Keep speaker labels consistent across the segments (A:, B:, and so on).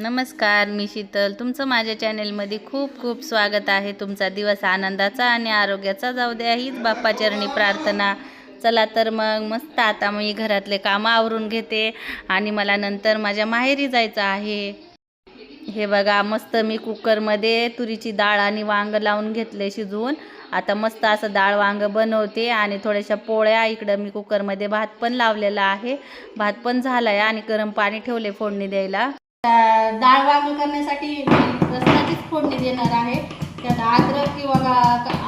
A: नमस्कार, मी शीतल. तुमचं माझ्या चॅनेलमध्ये खूप खूप स्वागत आहे. तुमचा दिवस आनंदाचा आणि आरोग्याचा जाऊ द्या, हीच बाप्पाचरणी प्रार्थना. चला तर मग मस्त आता मी घरातले कामं आवरून घेते आणि मला नंतर माझ्या माहेरी जायचं आहे. हे बघा, मस्त मी कुकरमध्ये तुरीची डाळ आणि वांग लावून घेतले शिजवून. आता मस्त असं डाळ वांग बनवते आणि थोड्याशा पोळ्या. इकडं मी कुकरमध्ये भात पण लावलेला आहे. भात पण झाला आहे आणि गरम पाणी ठेवले फोडणी द्यायला. डाळ वांग करण्यासाठी मी लसणाचीच फोडणी देणार आहे. त्यात अद्रक किंवा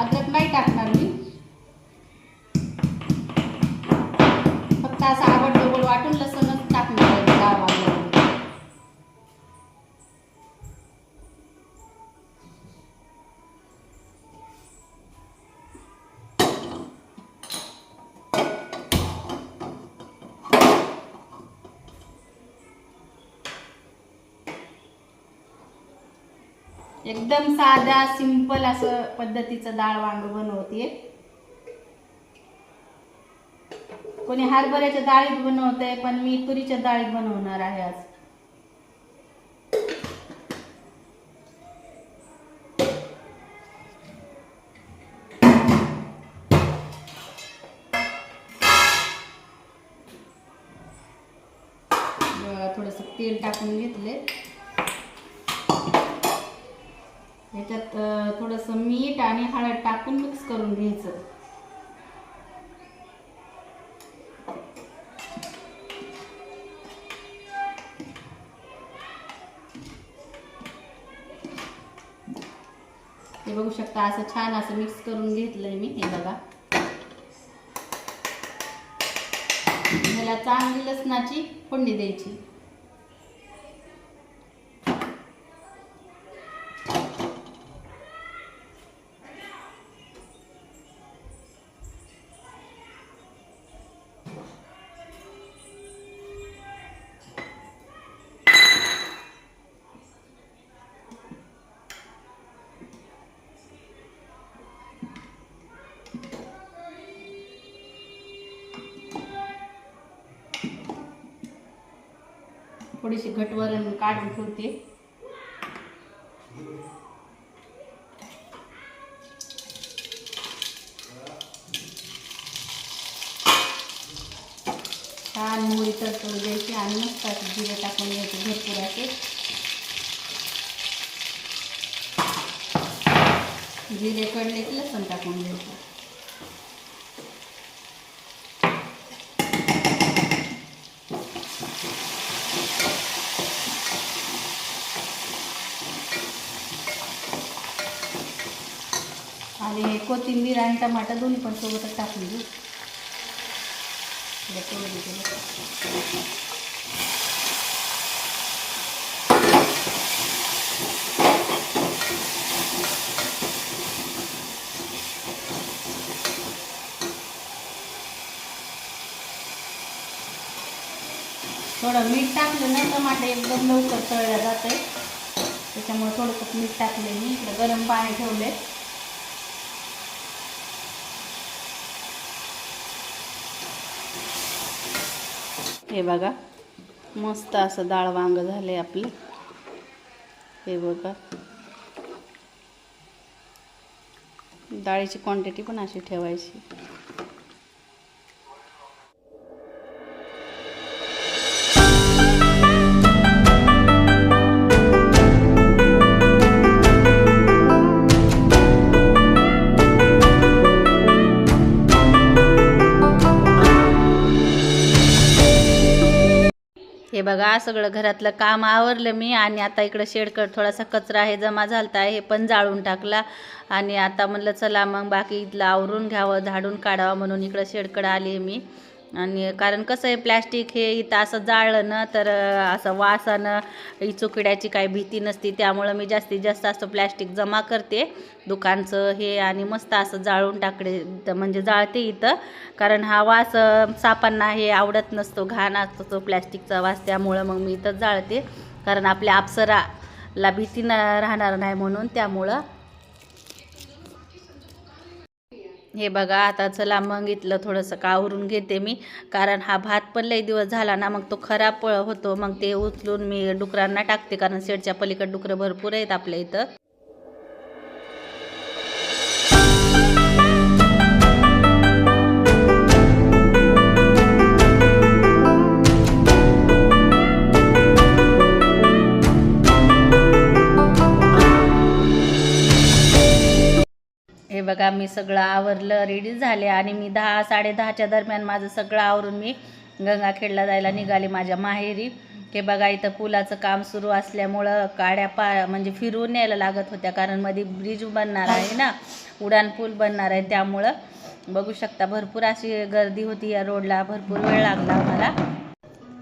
A: अद्रक नाही टाकणार मी. फक्त असं आबडधोबड वाटून लसणच टाकणार आहे डाळ वांग. एकदम साधा सिंपल असं पद्धतीचं डाळ वांग बनवते. कोणी हरभऱ्याच्या डाळीत बनवते, पण मी तुरीच्या डाळीत बनवणार आहे आज. थोडंसं तेल टाकून घेतले. ह्याच्यात थोडंसं मीठ आणि हळद टाकून मिक्स करून घ्यायचं. हे बघू शकता, असं छान असं मिक्स करून घेतलंय मी. हे बघा, ह्याला चांगली लसणाची फोडणी द्यायची. थोडीशी घटवरण काढून ठेवते. छान मोहरी तडतडू द्यायची आणि मस्त असे जिरे टाकून घ्यायचे भरपूर असे. जिरे कडले की लसूण टाकून घ्यायचं. आणि कोथिंबीर आणि टमाटर दोन्ही पण सोबतच टाकून घेऊ. थोडं मीठ टाकलं ना, टमाटर एकदम लवकर तळल्या जाते. त्याच्यामुळे थोडंसं मीठ टाकले मी. इकडे गरम पाणी ठेवले. हे बघा, मस्त असं डाळ वांग झालंय आपलं. हे बघा, डाळीची क्वांटिटी पण अशी ठेवायची. हे बघा, सगळं घरातलं काम आवरलं मी आणि आता इकडं शेडकड थोडासा कचरा आहे जमा झालता आहे, हे पण जाळून टाकला. आणि आता म्हणलं चला मग बाकी इथलं आवरून घ्यावं, झाडून काढावं म्हणून इकडं शेडकड आली मी. आणि कारण कसं आहे, प्लॅस्टिक हे इथं असं जाळलं ना तर असं वासानं इचुकड्याची काही भीती नसते. त्यामुळं मी जास्तीत जास्त असं प्लॅस्टिक जमा करते दुकानचं हे आणि मस्त असं जाळून टाकले म्हणजे जाळते इथं. कारण हा वास सापांना हे आवडत नसतो, घाण असतो तो प्लॅस्टिकचा वास. त्यामुळं मग मी इथं जाळते, कारण आपल्या अप्सराला भीती राहणार नाही म्हणून. त्यामुळं हे बघा आता चला मग इथलं थोडंसं कावरून घेते मी, कारण हा भात पण लई दिवस झाला ना मग तो खराब होतो, मग ते उचलून मी डुकरांना टाकते, कारण शेडच्या पलीकडे डुकरं भरपूर आहेत आपल्या इथं. हे बघा मी सगळं आवरलं, रेडी झाले आणि मी 10-10:30च्या दरम्यान माझं सगळं आवरून मी गंगाखेडला जायला निघाले माझ्या माहेरी. हे बघा इथं पुलाचं काम सुरू असल्यामुळं गाड्या म्हणजे फिरवून न्यायला लागत होत्या, कारण मध्ये ब्रिज बनणार आहे ना, उड्डाण पूल बनणार आहे, त्यामुळं बघू शकता भरपूर अशी गर्दी होती या रोडला, भरपूर वेळ लागला मला.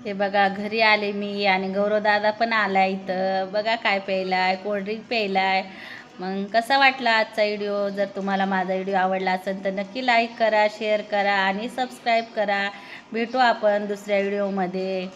A: हे बघा घरी आले मी आणि गौरवदादा पण आला इथं. बघा काय प्यायलाय, कोल्ड्रिंक प्यायलाय. मग कसा वाटला आजचा व्हिडिओ? जर तुम्हाला माझा व्हिडिओ आवडला असेल तर नक्की लाईक करा, शेअर करा आणि सबस्क्राईब करा. भेटू आपण दुसऱ्या व्हिडिओमध्ये.